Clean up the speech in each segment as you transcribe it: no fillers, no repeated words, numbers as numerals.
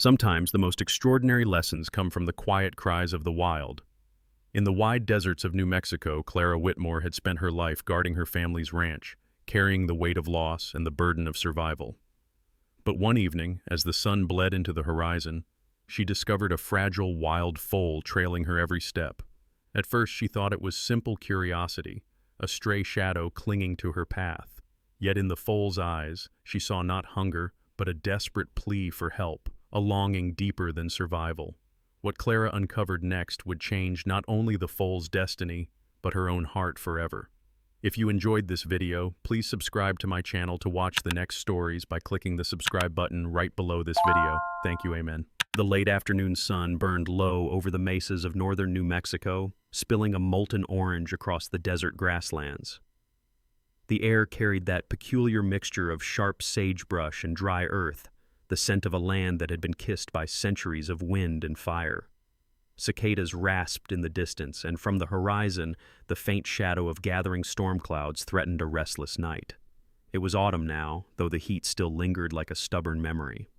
Sometimes the most extraordinary lessons come from the quiet cries of the wild. In the wide deserts of New Mexico, Clara Whitmore had spent her life guarding her family's ranch, carrying the weight of loss and the burden of survival. But one evening, as the sun bled into the horizon, she discovered a fragile wild foal trailing her every step. At first she thought it was simple curiosity, a stray shadow clinging to her path. Yet in the foal's eyes, she saw not hunger, but a desperate plea for help, a longing deeper than survival. What Clara uncovered next would change not only the foal's destiny, but her own heart forever. If you enjoyed this video, please subscribe to my channel to watch the next stories by clicking the subscribe button right below this video. Thank you, amen. The late afternoon sun burned low over the mesas of northern New Mexico, spilling a molten orange across the desert grasslands. The air carried that peculiar mixture of sharp sagebrush and dry earth, the scent of a land that had been kissed by centuries of wind and fire. Cicadas rasped in the distance, and from the horizon, the faint shadow of gathering storm clouds threatened a restless night. It was autumn now, though the heat still lingered like a stubborn memory.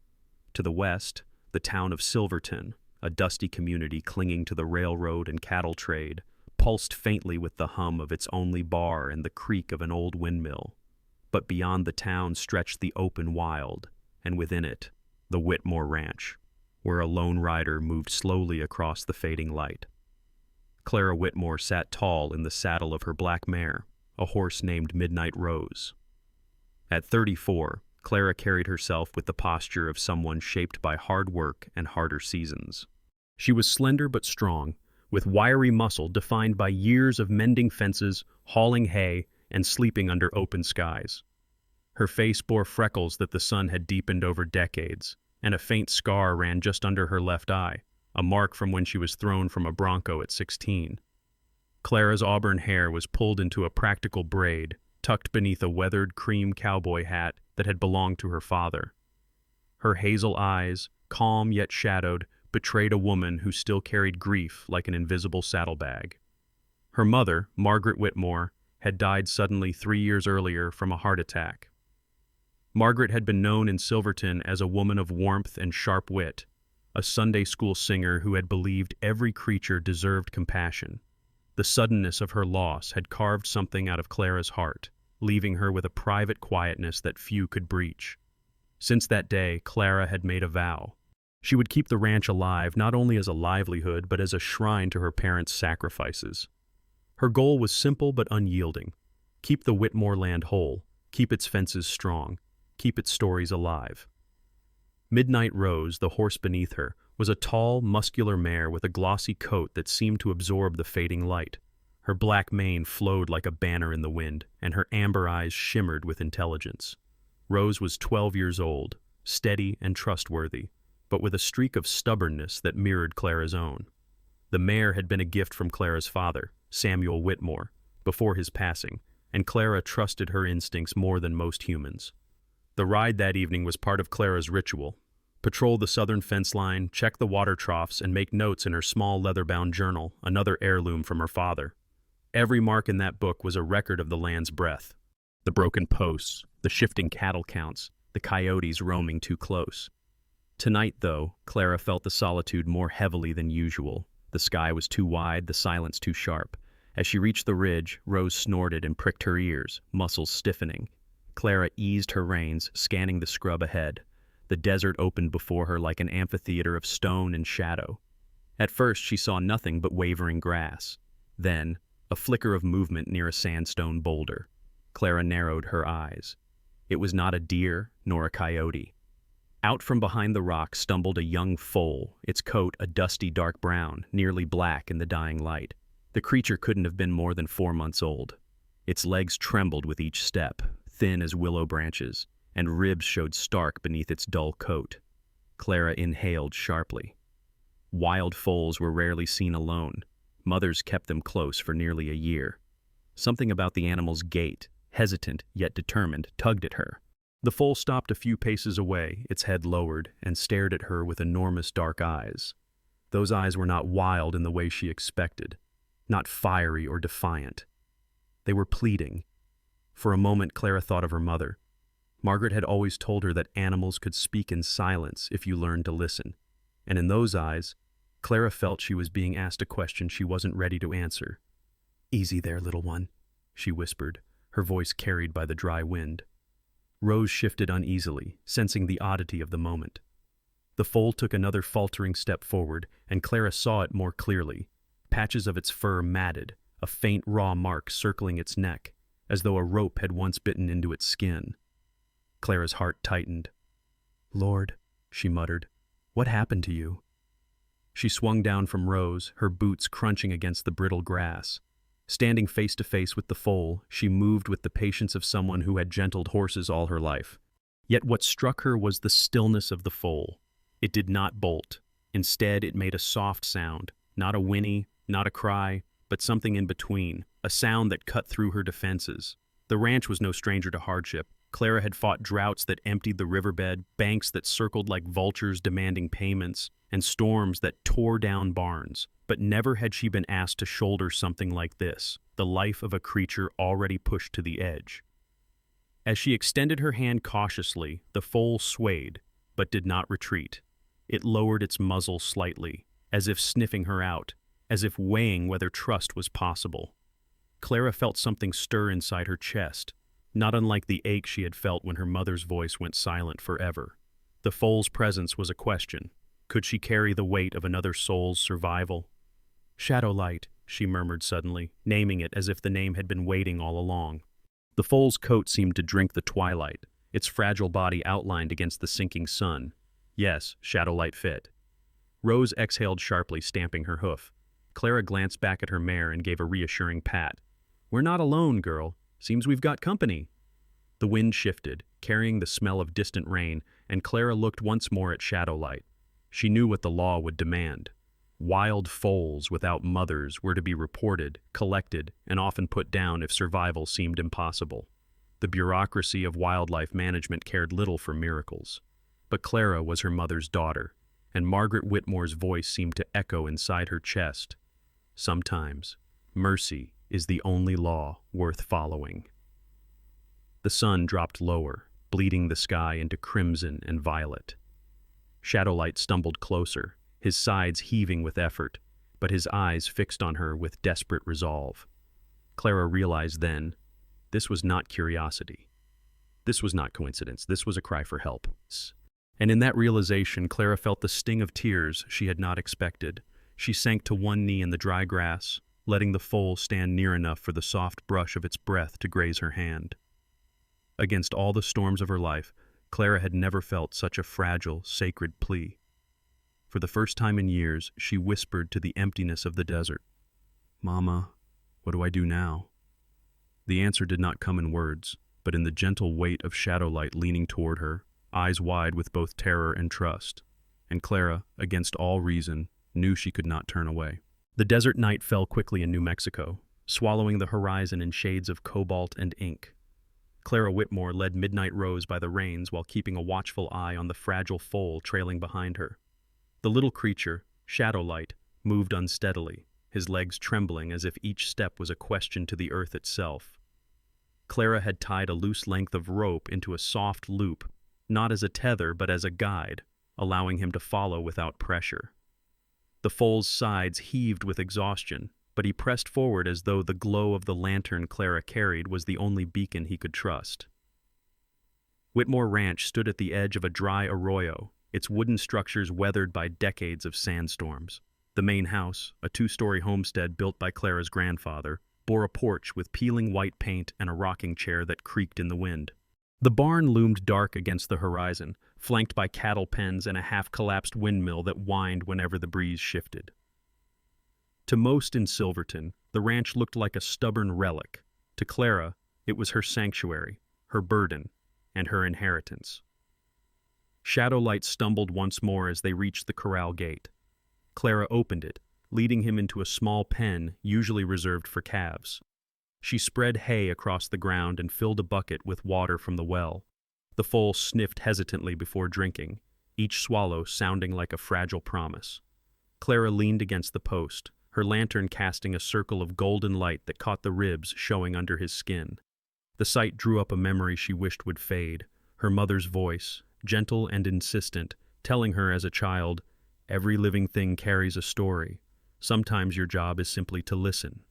To the west, the town of Silverton, a dusty community clinging to the railroad and cattle trade, pulsed faintly with the hum of its only bar and the creak of an old windmill. But beyond the town stretched the open wild, and within it, the Whitmore Ranch, where a lone rider moved slowly across the fading light. Clara Whitmore sat tall in the saddle of her black mare, a horse named Midnight Rose. At 34, Clara carried herself with the posture of someone shaped by hard work and harder seasons. She was slender but strong, with wiry muscle defined by years of mending fences, hauling hay, and sleeping under open skies. Her face bore freckles that the sun had deepened over decades, and a faint scar ran just under her left eye, a mark from when she was thrown from a bronco at 16. Clara's auburn hair was pulled into a practical braid, tucked beneath a weathered cream cowboy hat that had belonged to her father. Her hazel eyes, calm yet shadowed, betrayed a woman who still carried grief like an invisible saddlebag. Her mother, Margaret Whitmore, had died suddenly 3 years earlier from a heart attack. Margaret had been known in Silverton as a woman of warmth and sharp wit, a Sunday school singer who had believed every creature deserved compassion. The suddenness of her loss had carved something out of Clara's heart, leaving her with a private quietness that few could breach. Since that day, Clara had made a vow. She would keep the ranch alive not only as a livelihood but as a shrine to her parents' sacrifices. Her goal was simple but unyielding. Keep the Whitmore land whole, keep its fences strong, keep its stories alive. Midnight Rose, the horse beneath her, was a tall, muscular mare with a glossy coat that seemed to absorb the fading light. Her black mane flowed like a banner in the wind, and her amber eyes shimmered with intelligence. Rose was 12 years old, steady and trustworthy, but with a streak of stubbornness that mirrored Clara's own. The mare had been a gift from Clara's father, Samuel Whitmore, before his passing, and Clara trusted her instincts more than most humans. The ride that evening was part of Clara's ritual. Patrol the southern fence line, check the water troughs, and make notes in her small leather-bound journal, another heirloom from her father. Every mark in that book was a record of the land's breath. The broken posts, the shifting cattle counts, the coyotes roaming too close. Tonight, though, Clara felt the solitude more heavily than usual. The sky was too wide, the silence too sharp. As she reached the ridge, Rose snorted and pricked her ears, muscles stiffening. Clara eased her reins, scanning the scrub ahead. The desert opened before her like an amphitheater of stone and shadow. At first, she saw nothing but wavering grass. Then, a flicker of movement near a sandstone boulder. Clara narrowed her eyes. It was not a deer nor a coyote. Out from behind the rock stumbled a young foal, its coat a dusty dark brown, nearly black in the dying light. The creature couldn't have been more than 4 months old. Its legs trembled with each step, thin as willow branches, and ribs showed stark beneath its dull coat. Clara inhaled sharply. Wild foals were rarely seen alone. Mothers kept them close for nearly a year. Something about the animal's gait, hesitant yet determined, tugged at her. The foal stopped a few paces away, its head lowered, and stared at her with enormous dark eyes. Those eyes were not wild in the way she expected, not fiery or defiant. They were pleading. For a moment, Clara thought of her mother. Margaret had always told her that animals could speak in silence if you learned to listen, and in those eyes, Clara felt she was being asked a question she wasn't ready to answer. "Easy there, little one," she whispered, her voice carried by the dry wind. Rose shifted uneasily, sensing the oddity of the moment. The foal took another faltering step forward, and Clara saw it more clearly. Patches of its fur matted, a faint raw mark circling its neck, as though a rope had once bitten into its skin. Clara's heart tightened. "Lord," she muttered, "what happened to you?" She swung down from Rose, her boots crunching against the brittle grass. Standing face to face with the foal, she moved with the patience of someone who had gentled horses all her life. Yet what struck her was the stillness of the foal. It did not bolt. Instead, it made a soft sound, not a whinny, not a cry, but something in between, a sound that cut through her defenses. The ranch was no stranger to hardship. Clara had fought droughts that emptied the riverbed, banks that circled like vultures demanding payments, and storms that tore down barns. But never had she been asked to shoulder something like this, the life of a creature already pushed to the edge. As she extended her hand cautiously, the foal swayed, but did not retreat. It lowered its muzzle slightly, as if sniffing her out, as if weighing whether trust was possible. Clara felt something stir inside her chest, not unlike the ache she had felt when her mother's voice went silent forever. The foal's presence was a question. Could she carry the weight of another soul's survival? "Shadowlight," she murmured suddenly, naming it as if the name had been waiting all along. The foal's coat seemed to drink the twilight, its fragile body outlined against the sinking sun. Yes, Shadowlight fit. Rose exhaled sharply, stamping her hoof. Clara glanced back at her mare and gave a reassuring pat. "We're not alone, girl. Seems we've got company." The wind shifted, carrying the smell of distant rain, and Clara looked once more at Shadowlight. She knew what the law would demand. Wild foals without mothers were to be reported, collected, and often put down if survival seemed impossible. The bureaucracy of wildlife management cared little for miracles. But Clara was her mother's daughter, and Margaret Whitmore's voice seemed to echo inside her chest. Sometimes, mercy is the only law worth following. The sun dropped lower, bleeding the sky into crimson and violet. Shadowlight stumbled closer, his sides heaving with effort, but his eyes fixed on her with desperate resolve. Clara realized then, this was not curiosity. This was not coincidence. This was a cry for help. And in that realization, Clara felt the sting of tears she had not expected. She sank to one knee in the dry grass, letting the foal stand near enough for the soft brush of its breath to graze her hand. Against all the storms of her life, Clara had never felt such a fragile, sacred plea. For the first time in years, she whispered to the emptiness of the desert, "Mama, what do I do now?" The answer did not come in words, but in the gentle weight of Shadowlight leaning toward her, eyes wide with both terror and trust. And Clara, against all reason, knew she could not turn away. The desert night fell quickly in New Mexico, swallowing the horizon in shades of cobalt and ink. Clara Whitmore led Midnight Rose by the reins while keeping a watchful eye on the fragile foal trailing behind her. The little creature, Shadowlight, moved unsteadily, his legs trembling as if each step was a question to the earth itself. Clara had tied a loose length of rope into a soft loop, not as a tether but as a guide, allowing him to follow without pressure. The foal's sides heaved with exhaustion, but he pressed forward as though the glow of the lantern Clara carried was the only beacon he could trust. Whitmore Ranch stood at the edge of a dry arroyo, its wooden structures weathered by decades of sandstorms. The main house, a two-story homestead built by Clara's grandfather, bore a porch with peeling white paint and a rocking chair that creaked in the wind. The barn loomed dark against the horizon, flanked by cattle pens and a half-collapsed windmill that whined whenever the breeze shifted. To most in Silverton, the ranch looked like a stubborn relic. To Clara, it was her sanctuary, her burden, and her inheritance. Shadowlight stumbled once more as they reached the corral gate. Clara opened it, leading him into a small pen usually reserved for calves. She spread hay across the ground and filled a bucket with water from the well. The foal sniffed hesitantly before drinking, each swallow sounding like a fragile promise. Clara leaned against the post, her lantern casting a circle of golden light that caught the ribs showing under his skin. The sight drew up a memory she wished would fade, her mother's voice, gentle and insistent, telling her as a child, "Every living thing carries a story. Sometimes your job is simply to listen."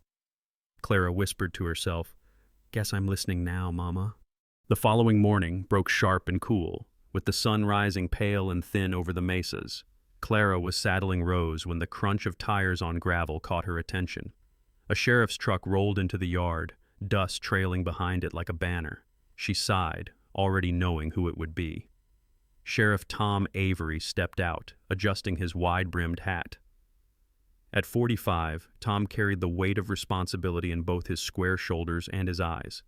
Clara whispered to herself, "Guess I'm listening now, Mama." The following morning broke sharp and cool, with the sun rising pale and thin over the mesas. Clara was saddling Rose when the crunch of tires on gravel caught her attention. A sheriff's truck rolled into the yard, dust trailing behind it like a banner. She sighed, already knowing who it would be. Sheriff Tom Avery stepped out, adjusting his wide-brimmed hat. At 45, Tom carried the weight of responsibility in both his square shoulders and his eyes.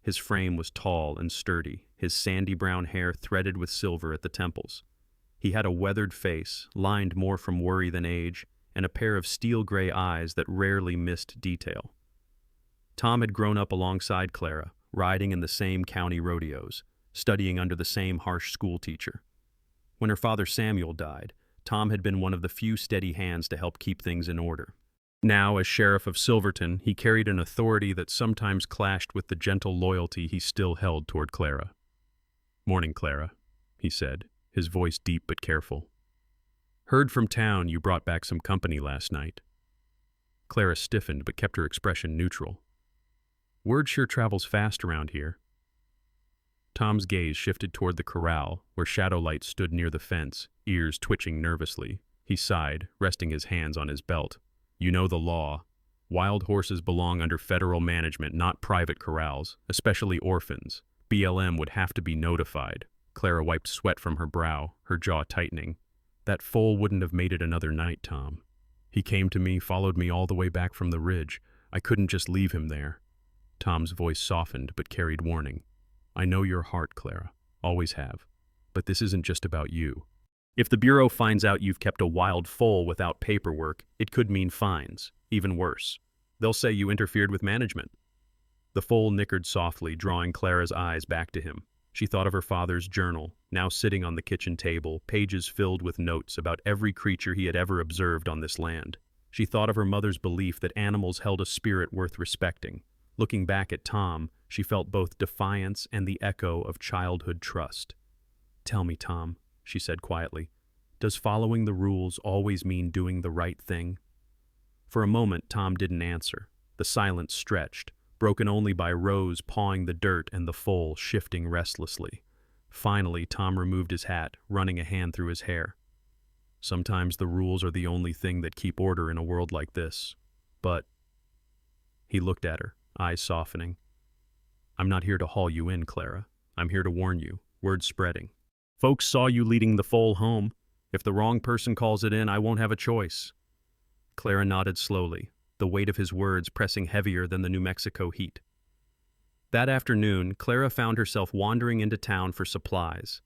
His frame was tall and sturdy, his sandy brown hair threaded with silver at the temples. He had a weathered face, lined more from worry than age, and a pair of steel-gray eyes that rarely missed detail. Tom had grown up alongside Clara, riding in the same county rodeos, studying under the same harsh schoolteacher. When her father Samuel died, Tom had been one of the few steady hands to help keep things in order. Now, as sheriff of Silverton, he carried an authority that sometimes clashed with the gentle loyalty he still held toward Clara. "Morning, Clara," he said, his voice deep but careful. "Heard from town you brought back some company last night." Clara stiffened but kept her expression neutral. "Word sure travels fast around here." Tom's gaze shifted toward the corral, where Shadowlight stood near the fence, ears twitching nervously. He sighed, resting his hands on his belt. "You know the law. Wild horses belong under federal management, not private corrals, especially orphans. BLM would have to be notified." Clara wiped sweat from her brow, her jaw tightening. "That foal wouldn't have made it another night, Tom. He came to me, followed me all the way back from the ridge. I couldn't just leave him there." Tom's voice softened but carried warning. "I know your heart, Clara. Always have. But this isn't just about you. If the Bureau finds out you've kept a wild foal without paperwork, it could mean fines. Even worse. They'll say you interfered with management." The foal nickered softly, drawing Clara's eyes back to him. She thought of her father's journal, now sitting on the kitchen table, pages filled with notes about every creature he had ever observed on this land. She thought of her mother's belief that animals held a spirit worth respecting. Looking back at Tom, she felt both defiance and the echo of childhood trust. "Tell me, Tom," she said quietly, "does following the rules always mean doing the right thing?" For a moment, Tom didn't answer. The silence stretched, broken only by Rose pawing the dirt and the foal shifting restlessly. Finally, Tom removed his hat, running a hand through his hair. "Sometimes the rules are the only thing that keep order in a world like this. But—" He looked at her, eyes softening. "I'm not here to haul you in, Clara. I'm here to warn you. Word's spreading. Folks saw you leading the foal home. If the wrong person calls it in, I won't have a choice." Clara nodded slowly, the weight of his words pressing heavier than the New Mexico heat. That afternoon, Clara found herself wandering into town for supplies.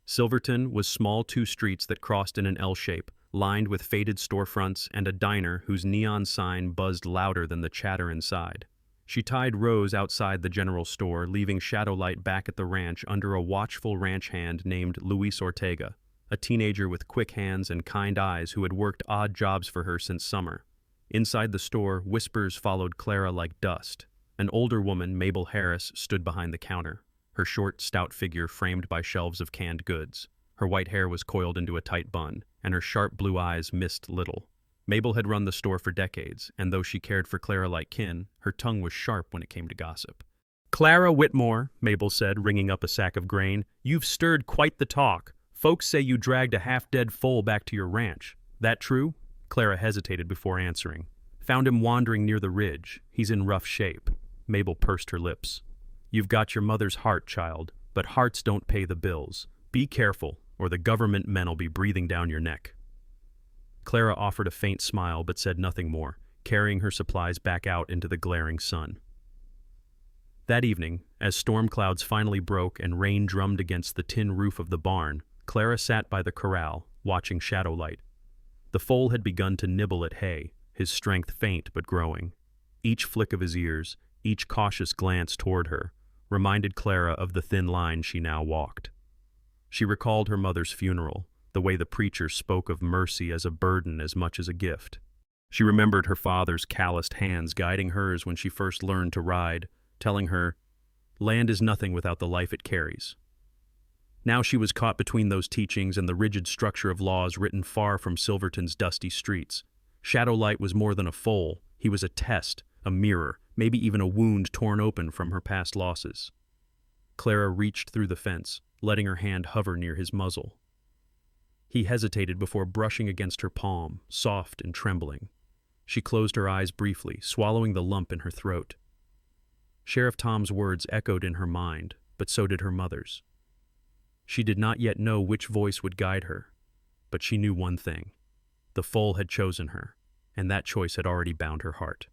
Silverton was small 2 streets that crossed in an L shape, lined with faded storefronts and a diner whose neon sign buzzed louder than the chatter inside. She tied Rose outside the general store, leaving Shadowlight back at the ranch under a watchful ranch hand named Luis Ortega, a teenager with quick hands and kind eyes who had worked odd jobs for her since summer. Inside the store, whispers followed Clara like dust. An older woman, Mabel Harris, stood behind the counter, her short, stout figure framed by shelves of canned goods. Her white hair was coiled into a tight bun, and her sharp blue eyes missed little. Mabel had run the store for decades, and though she cared for Clara like kin, her tongue was sharp when it came to gossip. "Clara Whitmore," Mabel said, ringing up a sack of grain, "you've stirred quite the talk. Folks say you dragged a half-dead foal back to your ranch. That true?" Clara hesitated before answering. "Found him wandering near the ridge. He's in rough shape." Mabel pursed her lips. "You've got your mother's heart, child, but hearts don't pay the bills. Be careful, or the government men'll be breathing down your neck." Clara offered a faint smile but said nothing more, carrying her supplies back out into the glaring sun. That evening, as storm clouds finally broke and rain drummed against the tin roof of the barn, Clara sat by the corral, watching Shadowlight. The foal had begun to nibble at hay, his strength faint but growing. Each flick of his ears, each cautious glance toward her, reminded Clara of the thin line she now walked. She recalled her mother's funeral, the way the preacher spoke of mercy as a burden as much as a gift. She remembered her father's calloused hands guiding hers when she first learned to ride, telling her, "Land is nothing without the life it carries." Now she was caught between those teachings and the rigid structure of laws written far from Silverton's dusty streets. Shadowlight was more than a foal. He was a test, a mirror, maybe even a wound torn open from her past losses. Clara reached through the fence, letting her hand hover near his muzzle. He hesitated before brushing against her palm, soft and trembling. She closed her eyes briefly, swallowing the lump in her throat. Sheriff Tom's words echoed in her mind, but so did her mother's. She did not yet know which voice would guide her, but she knew one thing. The foal had chosen her, and that choice had already bound her heart.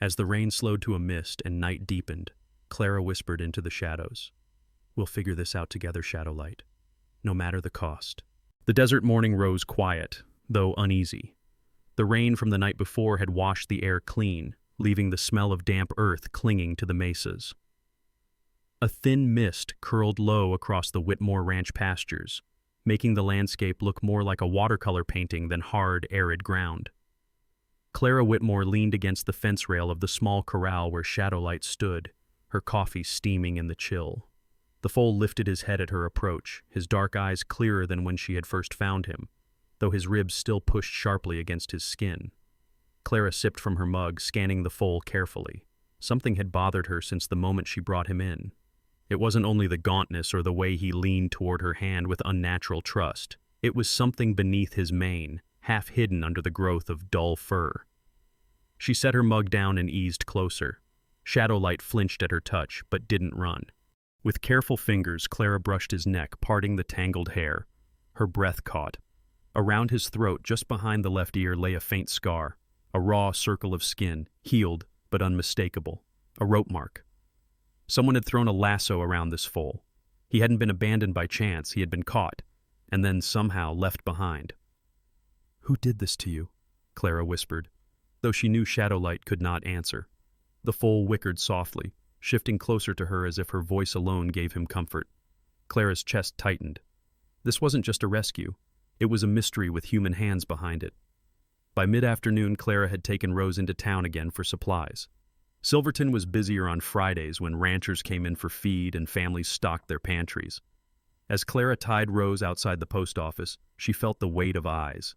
As the rain slowed to a mist and night deepened, Clara whispered into the shadows, "We'll figure this out together, Shadowlight, no matter the cost." The desert morning rose quiet, though uneasy. The rain from the night before had washed the air clean, leaving the smell of damp earth clinging to the mesas. A thin mist curled low across the Whitmore Ranch pastures, making the landscape look more like a watercolor painting than hard, arid ground. Clara Whitmore leaned against the fence rail of the small corral where Shadowlight stood, her coffee steaming in the chill. The foal lifted his head at her approach, his dark eyes clearer than when she had first found him, though his ribs still pushed sharply against his skin. Clara sipped from her mug, scanning the foal carefully. Something had bothered her since the moment she brought him in. It wasn't only the gauntness or the way he leaned toward her hand with unnatural trust. It was something beneath his mane, half hidden under the growth of dull fur. She set her mug down and eased closer. Shadowlight flinched at her touch, but didn't run. With careful fingers, Clara brushed his neck, parting the tangled hair. Her breath caught. Around his throat, just behind the left ear, lay a faint scar, a raw circle of skin, healed but unmistakable, a rope mark. Someone had thrown a lasso around this foal. He hadn't been abandoned by chance, he had been caught, and then somehow left behind. "Who did this to you?" Clara whispered, though she knew Shadowlight could not answer. The foal whickered softly, shifting closer to her as if her voice alone gave him comfort. Clara's chest tightened. This wasn't just a rescue. It was a mystery with human hands behind it. By mid-afternoon, Clara had taken Rose into town again for supplies. Silverton was busier on Fridays when ranchers came in for feed and families stocked their pantries. As Clara tied Rose outside the post office, she felt the weight of eyes.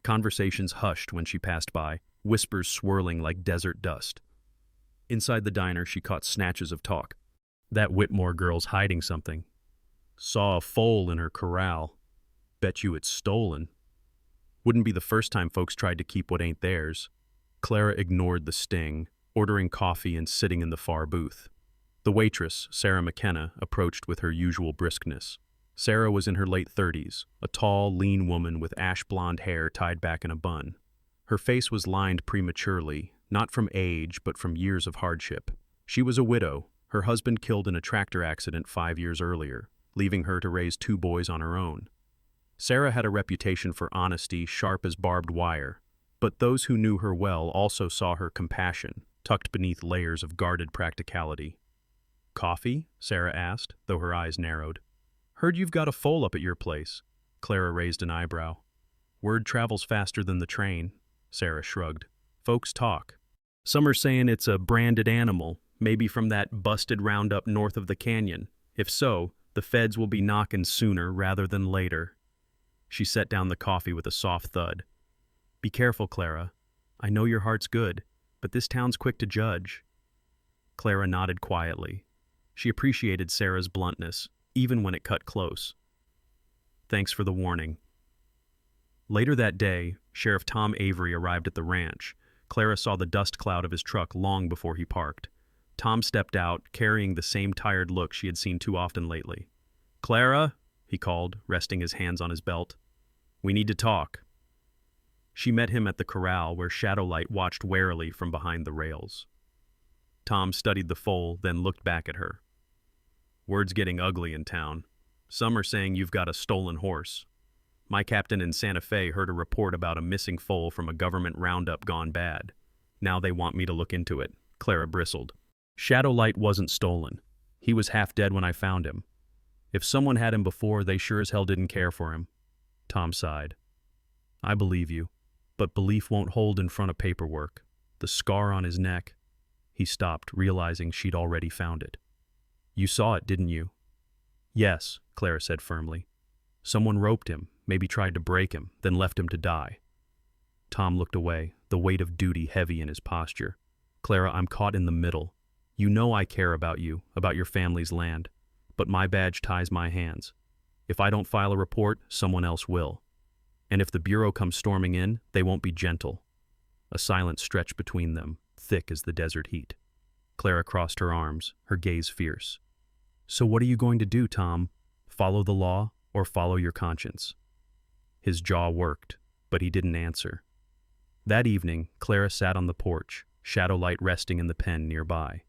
Conversations hushed when she passed by, whispers swirling like desert dust. Inside the diner, she caught snatches of talk. "That Whitmore girl's hiding something. Saw a foal in her corral. Bet you it's stolen." Wouldn't be the first time folks tried to keep what ain't theirs. Clara ignored the sting, ordering coffee and sitting in the far booth. The waitress, Sarah McKenna, approached with her usual briskness. Sarah was in her late 30s, a tall, lean woman with ash-blonde hair tied back in a bun. Her face was lined prematurely, not from age but from years of hardship. She was a widow, her husband killed in a tractor accident 5 years earlier, leaving her to raise 2 boys on her own. Sarah had a reputation for honesty sharp as barbed wire, but those who knew her well also saw her compassion, tucked beneath layers of guarded practicality. "Coffee?" Sarah asked, though her eyes narrowed. "Heard you've got a foal up at your place." Clara raised an eyebrow. "Word travels faster than the train," Sarah shrugged. "Folks talk. Some are saying it's a branded animal, maybe from that busted roundup north of the canyon. If so, the feds will be knocking sooner rather than later." She set down the coffee with a soft thud. "Be careful, Clara. I know your heart's good, but this town's quick to judge." Clara nodded quietly. She appreciated Sarah's bluntness, even when it cut close. "Thanks for the warning." Later that day, Sheriff Tom Avery arrived at the ranch. Clara saw the dust cloud of his truck long before he parked. Tom stepped out, carrying the same tired look she had seen too often lately. "Clara," he called, resting his hands on his belt. "We need to talk." She met him at the corral where Shadowlight watched warily from behind the rails. Tom studied the foal, then looked back at her. "Word's getting ugly in town. Some are saying you've got a stolen horse. My captain in Santa Fe heard a report about a missing foal from a government roundup gone bad. Now they want me to look into it." Clara bristled. "Shadowlight wasn't stolen. He was half dead when I found him. If someone had him before, they sure as hell didn't care for him." Tom sighed. "I believe you, but belief won't hold in front of paperwork. The scar on his neck." He stopped, realizing she'd already found it. "You saw it, didn't you?" Yes, Clara said firmly. Someone roped him, maybe tried to break him, then left him to die. Tom looked away, the weight of duty heavy in his posture. Clara, I'm caught in the middle. You know I care about you, about your family's land. But my badge ties my hands. If I don't file a report, someone else will. And if the Bureau comes storming in, they won't be gentle. A silence stretched between them, thick as the desert heat. Clara crossed her arms, her gaze fierce. So what are you going to do, Tom? Follow the law or follow your conscience? His jaw worked, but he didn't answer. That evening, Clara sat on the porch, shadow light resting in the pen nearby.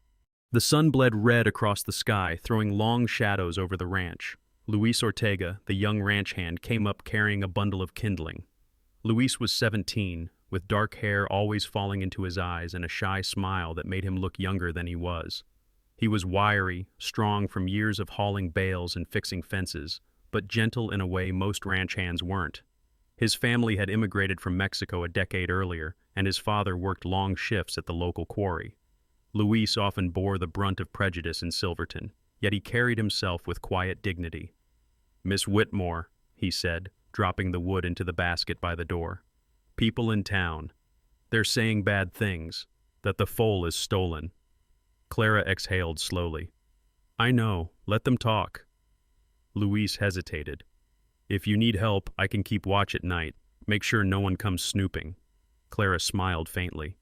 The sun bled red across the sky, throwing long shadows over the ranch. Luis Ortega, the young ranch hand, came up carrying a bundle of kindling. Luis was 17, with dark hair always falling into his eyes and a shy smile that made him look younger than he was. He was wiry, strong from years of hauling bales and fixing fences, but gentle in a way most ranch hands weren't. His family had immigrated from Mexico a decade earlier, and his father worked long shifts at the local quarry. Luis often bore the brunt of prejudice in Silverton, yet he carried himself with quiet dignity. "Miss Whitmore," he said, dropping the wood into the basket by the door. "People in town. They're saying bad things, that the foal is stolen." Clara exhaled slowly. "I know. Let them talk." Luis hesitated. "If you need help, I can keep watch at night. Make sure no one comes snooping." Clara smiled faintly.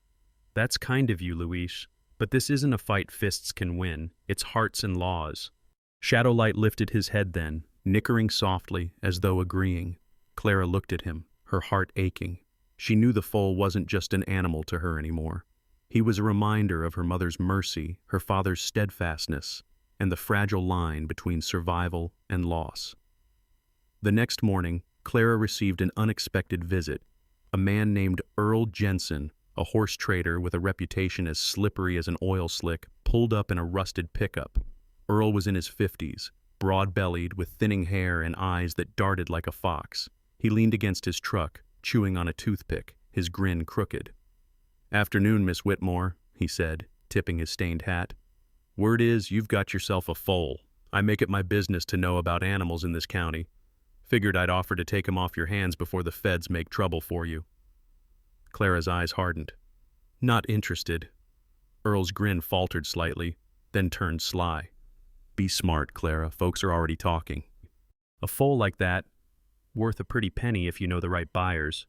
"That's kind of you, Luis. But this isn't a fight fists can win. It's hearts and laws." Shadowlight lifted his head then, nickering softly as though agreeing. Clara looked at him, her heart aching. She knew the foal wasn't just an animal to her anymore. He was a reminder of her mother's mercy, her father's steadfastness, and the fragile line between survival and loss. The next morning, Clara received an unexpected visit. A man named Earl Jensen, a horse trader with a reputation as slippery as an oil slick, pulled up in a rusted pickup. Earl was in his 50s, broad-bellied, with thinning hair and eyes that darted like a fox. He leaned against his truck, chewing on a toothpick, his grin crooked. "Afternoon, Miss Whitmore," he said, tipping his stained hat. "Word is you've got yourself a foal. I make it my business to know about animals in this county. Figured I'd offer to take him off your hands before the feds make trouble for you." Clara's eyes hardened. "Not interested." Earl's grin faltered slightly, then turned sly. "Be smart, Clara. Folks are already talking." "A foal like that, worth a pretty penny if you know the right buyers."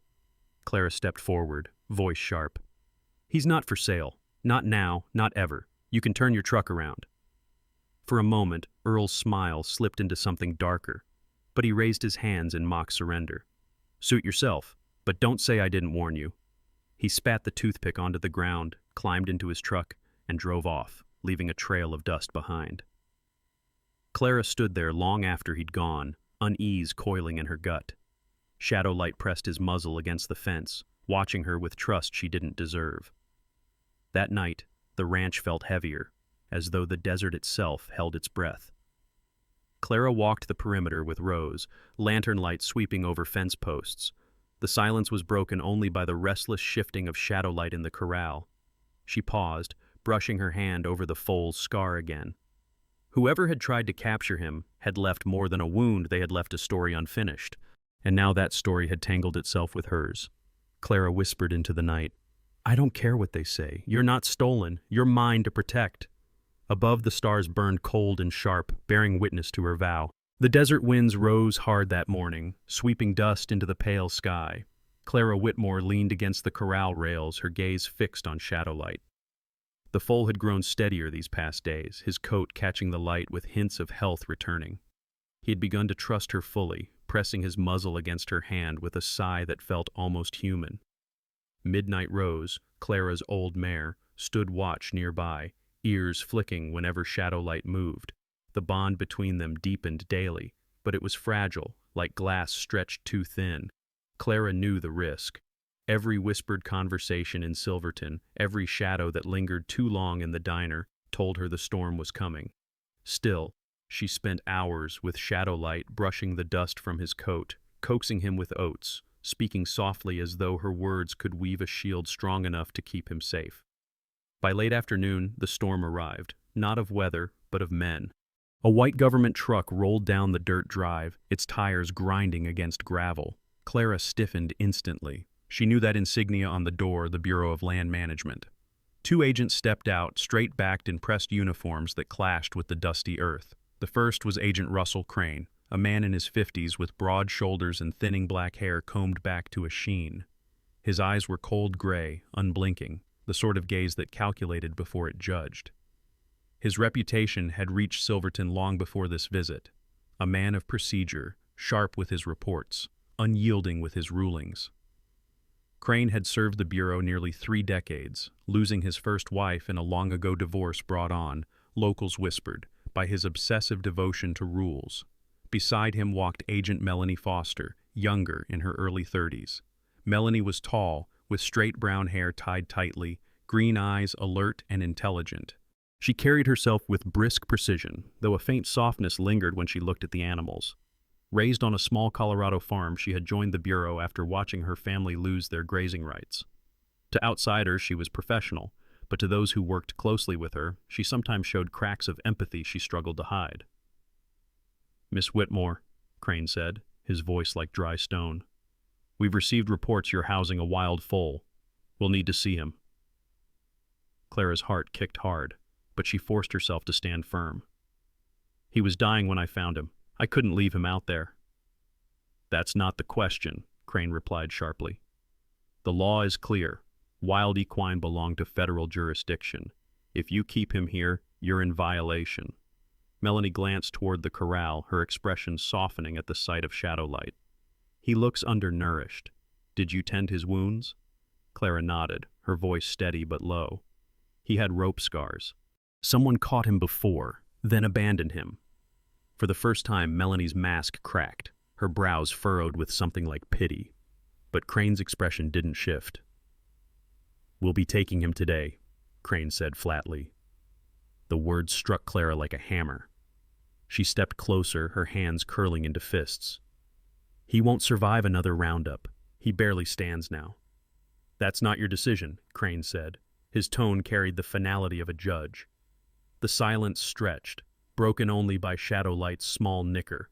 Clara stepped forward, voice sharp. "He's not for sale. Not now, not ever. You can turn your truck around." For a moment, Earl's smile slipped into something darker, but he raised his hands in mock surrender. "Suit yourself, but don't say I didn't warn you." He spat the toothpick onto the ground, climbed into his truck, and drove off, leaving a trail of dust behind. Clara stood there long after he'd gone, unease coiling in her gut. Shadowlight pressed his muzzle against the fence, watching her with trust she didn't deserve. That night, the ranch felt heavier, as though the desert itself held its breath. Clara walked the perimeter with Rose, lantern light sweeping over fence posts. The silence was broken only by the restless shifting of shadowlight in the corral. She paused, brushing her hand over the foal's scar again. Whoever had tried to capture him had left more than a wound, they had left a story unfinished, and now that story had tangled itself with hers. Clara whispered into the night, "I don't care what they say. You're not stolen. You're mine to protect." Above, the stars burned cold and sharp, bearing witness to her vow. The desert winds rose hard that morning, sweeping dust into the pale sky. Clara Whitmore leaned against the corral rails, her gaze fixed on Shadowlight. The foal had grown steadier these past days, his coat catching the light with hints of health returning. He had begun to trust her fully, pressing his muzzle against her hand with a sigh that felt almost human. Midnight Rose, Clara's old mare, stood watch nearby, ears flicking whenever Shadowlight moved. The bond between them deepened daily, but it was fragile, like glass stretched too thin. Clara knew the risk. Every whispered conversation in Silverton, every shadow that lingered too long in the diner, told her the storm was coming. Still, she spent hours with Shadowlight brushing the dust from his coat, coaxing him with oats, speaking softly as though her words could weave a shield strong enough to keep him safe. By late afternoon, the storm arrived, not of weather, but of men. A white government truck rolled down the dirt drive, its tires grinding against gravel. Clara stiffened instantly. She knew that insignia on the door, the Bureau of Land Management. Two agents stepped out, straight-backed in pressed uniforms that clashed with the dusty earth. The first was Agent Russell Crane, a man in his 50s with broad shoulders and thinning black hair combed back to a sheen. His eyes were cold gray, unblinking, the sort of gaze that calculated before it judged. His reputation had reached Silverton long before this visit. A man of procedure, sharp with his reports, unyielding with his rulings. Crane had served the Bureau nearly 3 decades, losing his first wife in a long-ago divorce brought on, locals whispered, by his obsessive devotion to rules. Beside him walked Agent Melanie Foster, younger, in her early 30s. Melanie was tall, with straight brown hair tied tightly, green eyes alert and intelligent. She carried herself with brisk precision, though a faint softness lingered when she looked at the animals. Raised on a small Colorado farm, she had joined the Bureau after watching her family lose their grazing rights. To outsiders, she was professional, but to those who worked closely with her, she sometimes showed cracks of empathy she struggled to hide. "Miss Whitmore," Crane said, his voice like dry stone. "We've received reports you're housing a wild foal. We'll need to see him." Clara's heart kicked hard, but she forced herself to stand firm. "He was dying when I found him. I couldn't leave him out there." "That's not the question," Crane replied sharply. "The law is clear. Wild equine belong to federal jurisdiction. If you keep him here, you're in violation." Melanie glanced toward the corral, her expression softening at the sight of Shadowlight. "He looks undernourished. Did you tend his wounds?" Clara nodded, her voice steady but low. "He had rope scars. Someone caught him before, then abandoned him." For the first time, Melanie's mask cracked, her brows furrowed with something like pity. But Crane's expression didn't shift. "We'll be taking him today," Crane said flatly. The words struck Clara like a hammer. She stepped closer, her hands curling into fists. "He won't survive another roundup. He barely stands now." "That's not your decision," Crane said. His tone carried the finality of a judge. The silence stretched, broken only by Shadowlight's small nicker.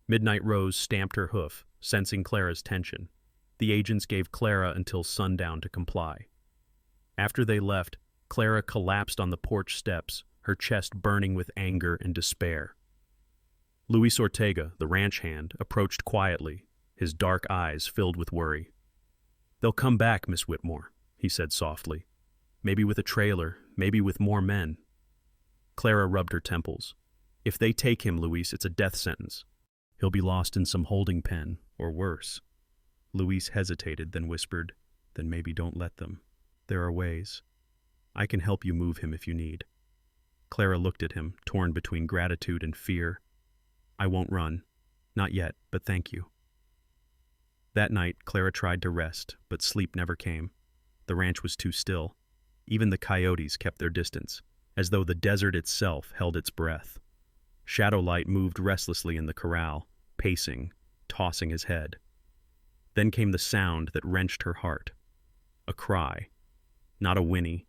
Midnight Rose stamped her hoof, sensing Clara's tension. The agents gave Clara until sundown to comply. After they left, Clara collapsed on the porch steps, her chest burning with anger and despair. Luis Ortega, the ranch hand, approached quietly, his dark eyes filled with worry. "They'll come back, Miss Whitmore," he said softly. "Maybe with a trailer, maybe with more men." Clara rubbed her temples. "If they take him, Luis, it's a death sentence. He'll be lost in some holding pen, or worse." Luis hesitated, then whispered, "Then maybe don't let them. There are ways. I can help you move him if you need." Clara looked at him, torn between gratitude and fear. "I won't run. Not yet, but thank you." That night, Clara tried to rest, but sleep never came. The ranch was too still. Even the coyotes kept their distance, as though the desert itself held its breath. Shadowlight moved restlessly in the corral, pacing, tossing his head. Then came the sound that wrenched her heart. A cry. Not a whinny,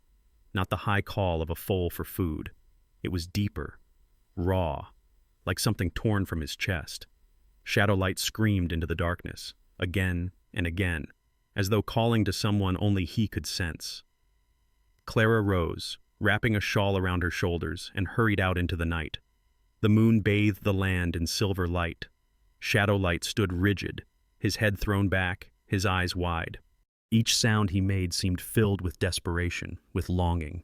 not the high call of a foal for food. It was deeper, raw, like something torn from his chest. Shadowlight screamed into the darkness, again and again, as though calling to someone only he could sense. Clara rose, wrapping a shawl around her shoulders, and hurried out into the night. The moon bathed the land in silver light. Shadowlight stood rigid, his head thrown back, his eyes wide. Each sound he made seemed filled with desperation, with longing.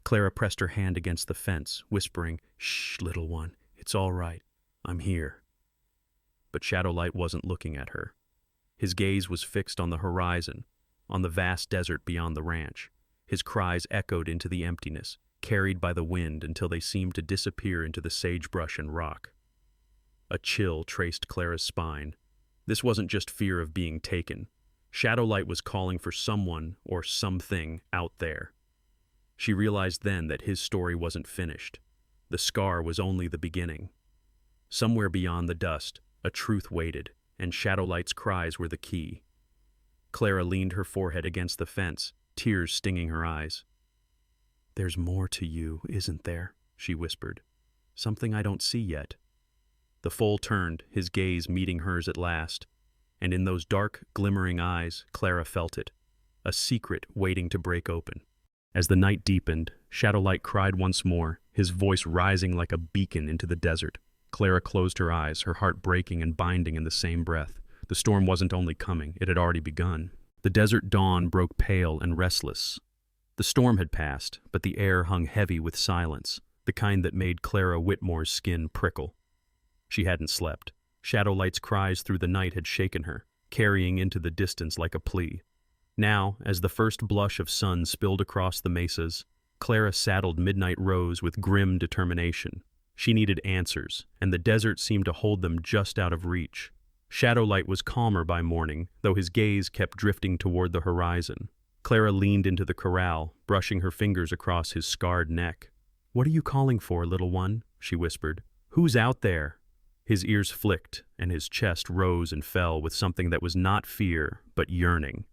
Clara pressed her hand against the fence, whispering, "Shh, little one, it's all right. I'm here." But Shadowlight wasn't looking at her. His gaze was fixed on the horizon, on the vast desert beyond the ranch. His cries echoed into the emptiness, carried by the wind until they seemed to disappear into the sagebrush and rock. A chill traced Clara's spine. This wasn't just fear of being taken. Shadowlight was calling for someone or something out there. She realized then that his story wasn't finished. The scar was only the beginning. Somewhere beyond the dust, a truth waited, and Shadowlight's cries were the key. Clara leaned her forehead against the fence, tears stinging her eyes. "There's more to you, isn't there?" she whispered. Something I don't see yet. The foal turned, his gaze meeting hers at last, and in those dark, glimmering eyes, Clara felt it, a secret waiting to break open. As the night deepened, Shadowlight cried once more, his voice rising like a beacon into the desert. Clara closed her eyes, her heart breaking and binding in the same breath. The storm wasn't only coming, it had already begun. The desert dawn broke pale and restless. The storm had passed, but the air hung heavy with silence, the kind that made Clara Whitmore's skin prickle. She hadn't slept. Shadowlight's cries through the night had shaken her, carrying into the distance like a plea. Now, as the first blush of sun spilled across the mesas, Clara saddled Midnight Rose with grim determination. She needed answers, and the desert seemed to hold them just out of reach. Shadowlight was calmer by morning, though his gaze kept drifting toward the horizon. Clara leaned into the corral, brushing her fingers across his scarred neck. "What are you calling for, little one?" she whispered. "Who's out there?" His ears flicked, and his chest rose and fell with something that was not fear, but yearning.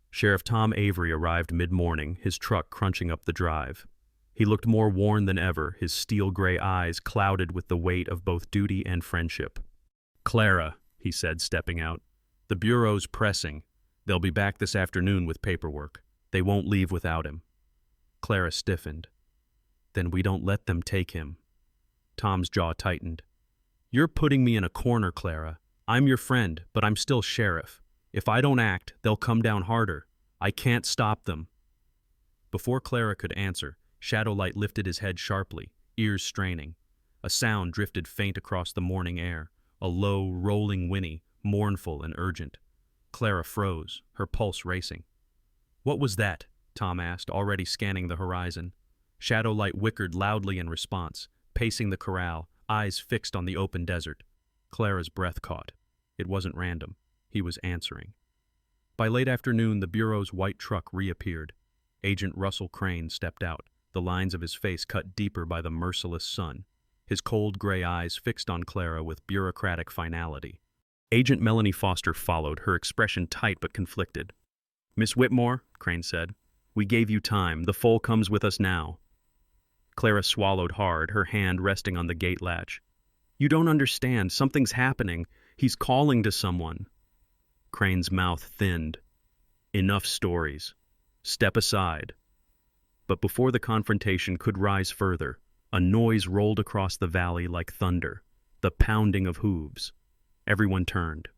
Sheriff Tom Avery arrived mid-morning, his truck crunching up the drive. He looked more worn than ever, his steel-gray eyes clouded with the weight of both duty and friendship. "Clara," he said, stepping out, "the Bureau's pressing. They'll be back this afternoon with paperwork. They won't leave without him." Clara stiffened. "Then we don't let them take him." Tom's jaw tightened. "You're putting me in a corner, Clara. I'm your friend, but I'm still sheriff. If I don't act, they'll come down harder. I can't stop them." Before Clara could answer, Shadowlight lifted his head sharply, ears straining. A sound drifted faint across the morning air, a low, rolling whinny, mournful and urgent. Clara froze, her pulse racing. "What was that?" Tom asked, already scanning the horizon. Shadowlight whickered loudly in response, pacing the corral, eyes fixed on the open desert. Clara's breath caught. It wasn't random. He was answering. By late afternoon, the Bureau's white truck reappeared. Agent Russell Crane stepped out, the lines of his face cut deeper by the merciless sun, his cold gray eyes fixed on Clara with bureaucratic finality. Agent Melanie Foster followed, her expression tight but conflicted. "Miss Whitmore," Crane said, "we gave you time. The foal comes with us now." Clara swallowed hard, her hand resting on the gate latch. "You don't understand. Something's happening. He's calling to someone." Crane's mouth thinned. "Enough stories. Step aside." But before the confrontation could rise further, a noise rolled across the valley like thunder, the pounding of hooves. Everyone turned.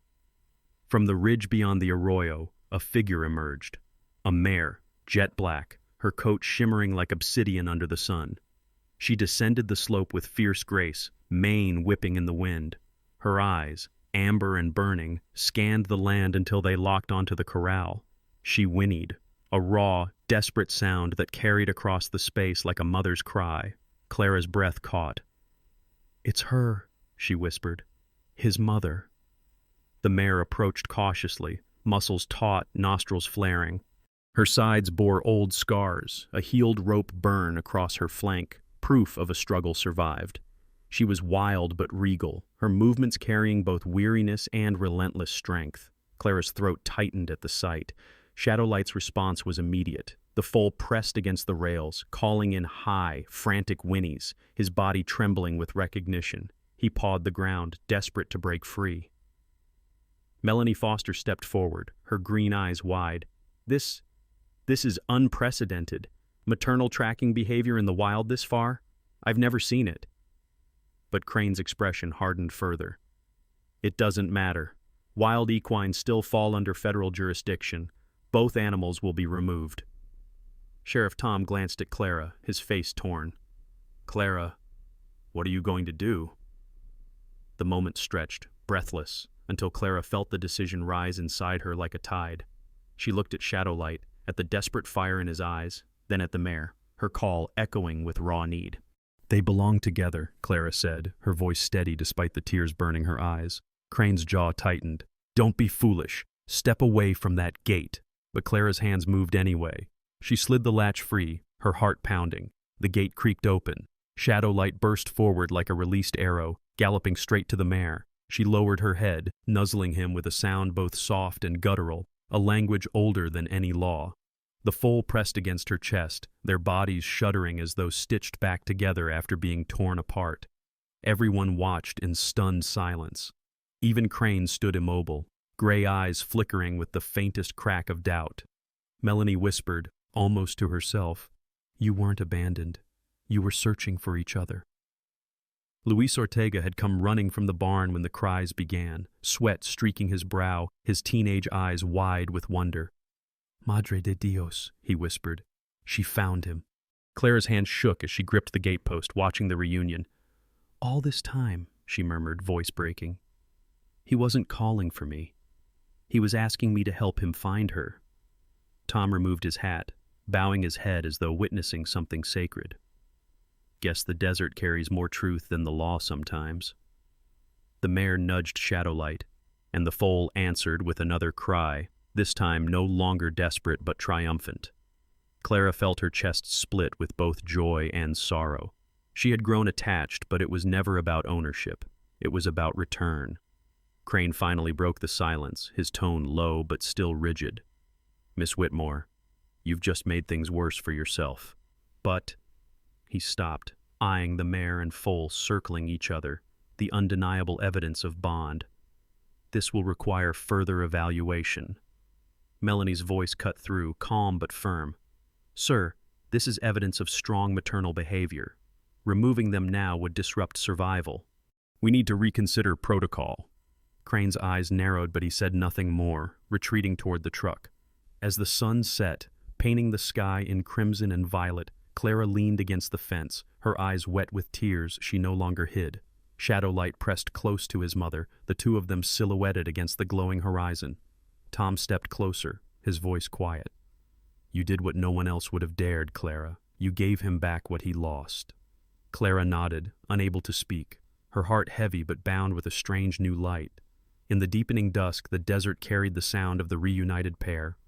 From the ridge beyond the arroyo, a figure emerged. A mare, jet black, her coat shimmering like obsidian under the sun. She descended the slope with fierce grace, mane whipping in the wind. Her eyes, amber and burning, scanned the land until they locked onto the corral. She whinnied, a raw, desperate sound that carried across the space like a mother's cry. Clara's breath caught. "It's her," she whispered. "His mother." The mare approached cautiously, muscles taut, nostrils flaring. Her sides bore old scars, a healed rope burn across her flank, proof of a struggle survived. She was wild but regal, her movements carrying both weariness and relentless strength. Clara's throat tightened at the sight. Shadowlight's response was immediate. The foal pressed against the rails, calling in high, frantic whinnies, his body trembling with recognition. He pawed the ground, desperate to break free. Melanie Foster stepped forward, her green eyes wide. This is unprecedented. Maternal tracking behavior in the wild this far? I've never seen it." But Crane's expression hardened further. "It doesn't matter. Wild equines still fall under federal jurisdiction. Both animals will be removed." Sheriff Tom glanced at Clara, his face torn. "Clara, what are you going to do?" The moment stretched, breathless, until Clara felt the decision rise inside her like a tide. She looked at Shadowlight, at the desperate fire in his eyes, then at the mare, her call echoing with raw need. "They belong together," Clara said, her voice steady despite the tears burning her eyes. Crane's jaw tightened. "Don't be foolish. Step away from that gate." But Clara's hands moved anyway. She slid the latch free, her heart pounding. The gate creaked open. Shadowlight burst forward like a released arrow, galloping straight to the mare. She lowered her head, nuzzling him with a sound both soft and guttural, a language older than any law. The foal pressed against her chest, their bodies shuddering as though stitched back together after being torn apart. Everyone watched in stunned silence. Even Crane stood immobile, gray eyes flickering with the faintest crack of doubt. Melanie whispered, almost to herself, "You weren't abandoned. You were searching for each other." Luis Ortega had come running from the barn when the cries began, sweat streaking his brow, his teenage eyes wide with wonder. "Madre de Dios," he whispered. She found him. Clara's hand shook as she gripped the gatepost, watching the reunion. "All this time," she murmured, voice breaking. "He wasn't calling for me. He was asking me to help him find her." Tom removed his hat, bowing his head as though witnessing something sacred. "Guess the desert carries more truth than the law sometimes." The mare nudged Shadowlight, and the foal answered with another cry, this time no longer desperate but triumphant. Clara felt her chest split with both joy and sorrow. She had grown attached, but it was never about ownership. It was about return. Crane finally broke the silence, his tone low but still rigid. "Miss Whitmore, you've just made things worse for yourself. But—" He stopped, eyeing the mare and foal circling each other, the undeniable evidence of bond. "This will require further evaluation." Melanie's voice cut through, calm but firm. "Sir, this is evidence of strong maternal behavior. Removing them now would disrupt survival. We need to reconsider protocol." Crane's eyes narrowed, but he said nothing more, retreating toward the truck. As the sun set, painting the sky in crimson and violet, Clara leaned against the fence, her eyes wet with tears she no longer hid. Shadowlight pressed close to his mother, the two of them silhouetted against the glowing horizon. Tom stepped closer, his voice quiet. "You did what no one else would have dared, Clara. You gave him back what he lost." Clara nodded, unable to speak, her heart heavy but bound with a strange new light. In the deepening dusk, the desert carried the sound of the reunited pair,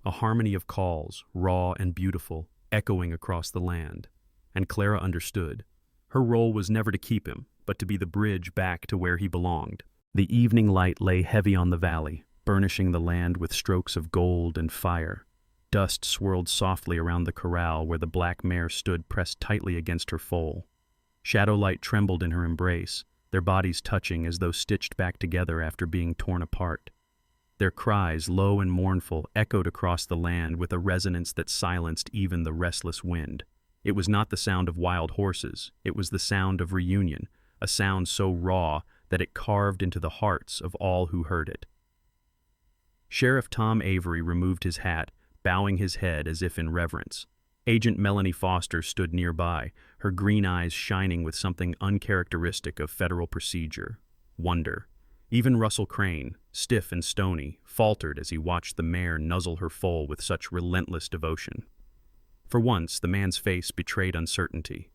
a harmony of calls, raw and beautiful, echoing across the land. And Clara understood. Her role was never to keep him, but to be the bridge back to where he belonged. The evening light lay heavy on the valley, burnishing the land with strokes of gold and fire. Dust swirled softly around the corral where the black mare stood pressed tightly against her foal. Shadowlight trembled in her embrace, their bodies touching as though stitched back together after being torn apart. Their cries, low and mournful, echoed across the land with a resonance that silenced even the restless wind. It was not the sound of wild horses, it was the sound of reunion, a sound so raw that it carved into the hearts of all who heard it. Sheriff Tom Avery removed his hat, bowing his head as if in reverence. Agent Melanie Foster stood nearby, her green eyes shining with something uncharacteristic of federal procedure, wonder. Even Russell Crane, stiff and stony, faltered as he watched the mare nuzzle her foal with such relentless devotion. For once, the man's face betrayed uncertainty.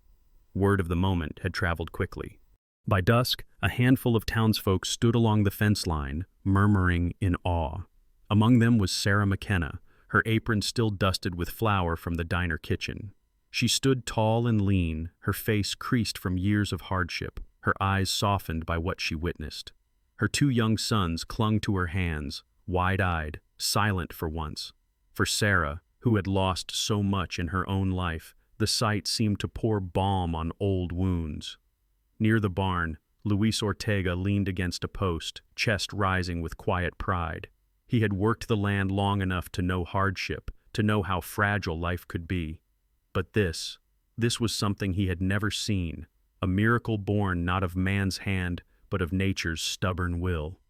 Word of the moment had traveled quickly. By dusk, a handful of townsfolk stood along the fence line, murmuring in awe. Among them was Sarah McKenna, her apron still dusted with flour from the diner kitchen. She stood tall and lean, her face creased from years of hardship, her eyes softened by what she witnessed. Her two young sons clung to her hands, wide-eyed, silent for once. For Sarah, who had lost so much in her own life, the sight seemed to pour balm on old wounds. Near the barn, Luis Ortega leaned against a post, chest rising with quiet pride. He had worked the land long enough to know hardship, to know how fragile life could be. But this was something he had never seen, a miracle born not of man's hand, but of nature's stubborn will.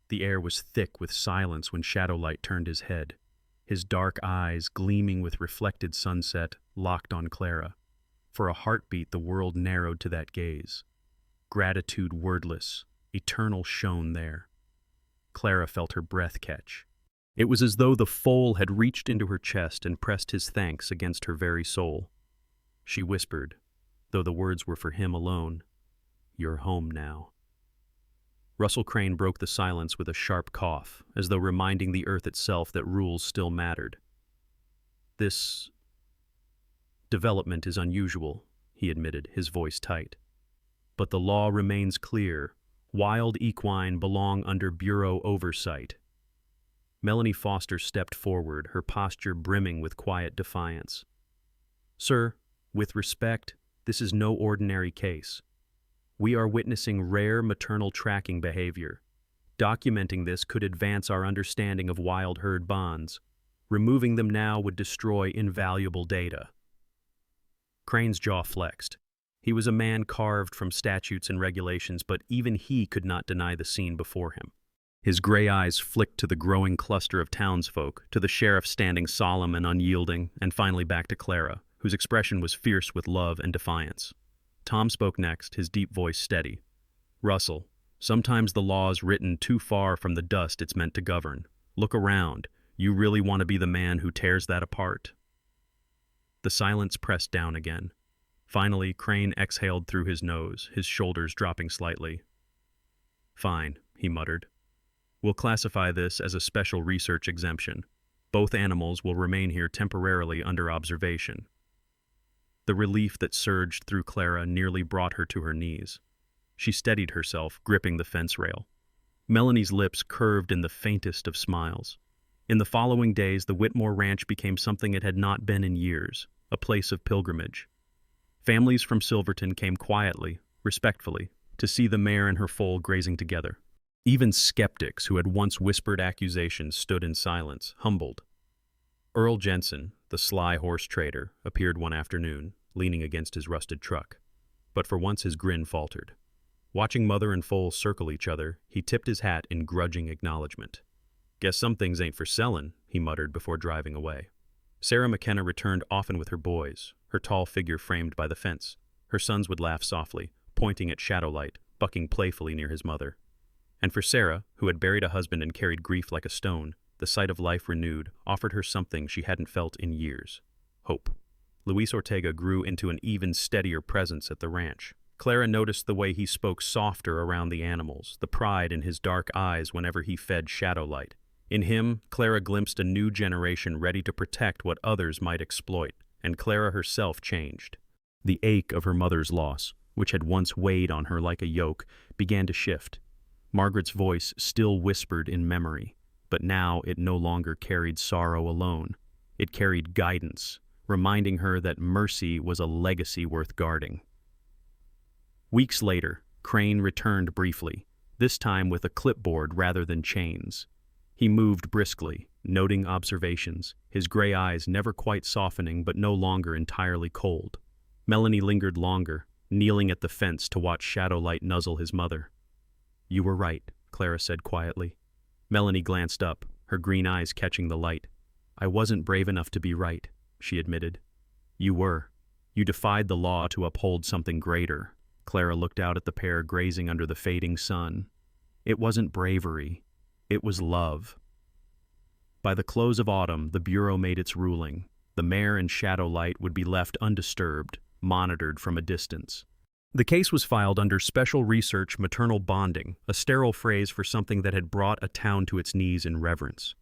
The air was thick with silence when Shadowlight turned his head. His dark eyes, gleaming with reflected sunset, locked on Clara. For a heartbeat the world narrowed to that gaze. Gratitude wordless, eternal shone there. Clara felt her breath catch. It was as though the foal had reached into her chest and pressed his thanks against her very soul. She whispered, though the words were for him alone, "You're home now." Russell Crane broke the silence with a sharp cough, as though reminding the earth itself that rules still mattered. "This development is unusual," he admitted, his voice tight. "But the law remains clear. Wild equine belong under bureau oversight." Melanie Foster stepped forward, her posture brimming with quiet defiance. "Sir, with respect, this is no ordinary case. We are witnessing rare maternal tracking behavior. Documenting this could advance our understanding of wild herd bonds. Removing them now would destroy invaluable data. Crane's jaw flexed. He was a man carved from statutes and regulations, but even he could not deny the scene before him. His gray eyes flicked to the growing cluster of townsfolk, to the sheriff standing solemn and unyielding, and finally back to Clara, whose expression was fierce with love and defiance. Tom spoke next, his deep voice steady. "Russell, sometimes the law's written too far from the dust it's meant to govern. Look around. You really want to be the man who tears that apart?" The silence pressed down again. Finally, Crane exhaled through his nose, his shoulders dropping slightly. "Fine," he muttered. "We'll classify this as a special research exemption. Both animals will remain here temporarily under observation." The relief that surged through Clara nearly brought her to her knees. She steadied herself, gripping the fence rail. Melanie's lips curved in the faintest of smiles. In the following days, the Whitmore Ranch became something it had not been in years, a place of pilgrimage. Families from Silverton came quietly, respectfully, to see the mare and her foal grazing together. Even skeptics who had once whispered accusations stood in silence, humbled. Earl Jensen, the sly horse trader, appeared one afternoon, leaning against his rusted truck. But for once his grin faltered. Watching mother and foal circle each other, he tipped his hat in grudging acknowledgement. "Guess some things ain't for sellin'," he muttered before driving away. Sarah McKenna returned often with her boys, her tall figure framed by the fence. Her sons would laugh softly, pointing at Shadowlight, bucking playfully near his mother. And for Sarah, who had buried a husband and carried grief like a stone, the sight of life renewed offered her something she hadn't felt in years: hope. Luis Ortega grew into an even steadier presence at the ranch. Clara noticed the way he spoke softer around the animals, the pride in his dark eyes whenever he fed Shadowlight. In him, Clara glimpsed a new generation ready to protect what others might exploit, and Clara herself changed. The ache of her mother's loss, which had once weighed on her like a yoke, began to shift. Margaret's voice still whispered in memory, but now it no longer carried sorrow alone. It carried guidance, reminding her that mercy was a legacy worth guarding. Weeks later, Crane returned briefly, this time with a clipboard rather than chains. He moved briskly, noting observations, his gray eyes never quite softening but no longer entirely cold. Melanie lingered longer, kneeling at the fence to watch Shadowlight nuzzle his mother. "You were right," Clara said quietly. Melanie glanced up, her green eyes catching the light. "I wasn't brave enough to be right," she admitted. "You were. You defied the law to uphold something greater." Clara looked out at the pair grazing under the fading sun. It wasn't bravery. It was love. By the close of autumn, the Bureau made its ruling. The mare and Shadowlight would be left undisturbed, monitored from a distance. The case was filed under Special Research Maternal Bonding, a sterile phrase for something that had brought a town to its knees in reverence.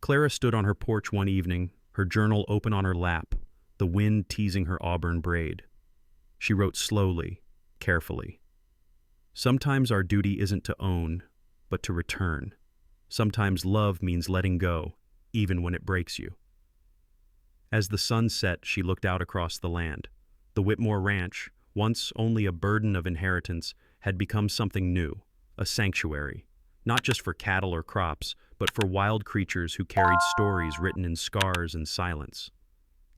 Clara stood on her porch one evening, her journal open on her lap, the wind teasing her auburn braid. She wrote slowly, carefully. "Sometimes our duty isn't to own, but to return. Sometimes love means letting go, even when it breaks you." As the sun set, she looked out across the land. The Whitmore Ranch, once only a burden of inheritance, had become something new, a sanctuary, not just for cattle or crops, but for wild creatures who carried stories written in scars and silence.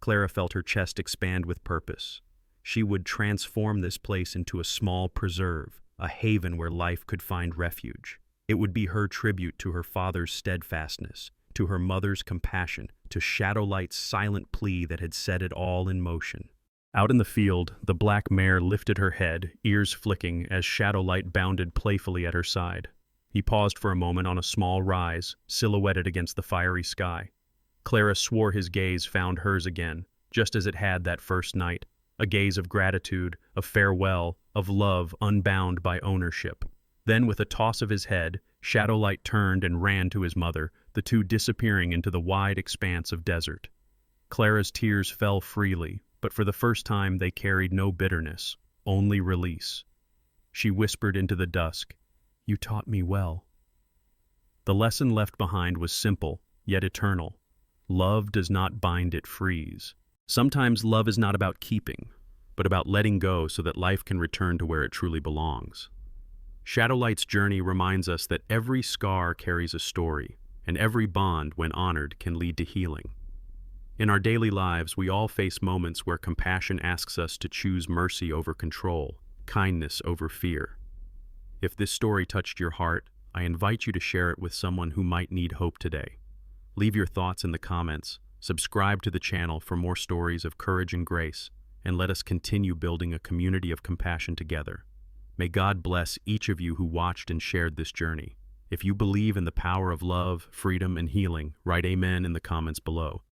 Clara felt her chest expand with purpose. She would transform this place into a small preserve, a haven where life could find refuge. It would be her tribute to her father's steadfastness, to her mother's compassion, to Shadowlight's silent plea that had set it all in motion. Out in the field, the black mare lifted her head, ears flicking, as Shadowlight bounded playfully at her side. He paused for a moment on a small rise, silhouetted against the fiery sky. Clara swore his gaze found hers again, just as it had that first night, a gaze of gratitude, of farewell, of love unbound by ownership. Then, with a toss of his head, Shadowlight turned and ran to his mother, the two disappearing into the wide expanse of desert. Clara's tears fell freely, but for the first time they carried no bitterness, only release. She whispered into the dusk, "You taught me well." The lesson left behind was simple, yet eternal. Love does not bind, it frees. Sometimes love is not about keeping, but about letting go so that life can return to where it truly belongs. Shadowlight's journey reminds us that every scar carries a story, and every bond, when honored, can lead to healing. In our daily lives, we all face moments where compassion asks us to choose mercy over control, kindness over fear. If this story touched your heart, I invite you to share it with someone who might need hope today. Leave your thoughts in the comments, subscribe to the channel for more stories of courage and grace, and let us continue building a community of compassion together. May God bless each of you who watched and shared this journey. If you believe in the power of love, freedom, and healing, write Amen in the comments below.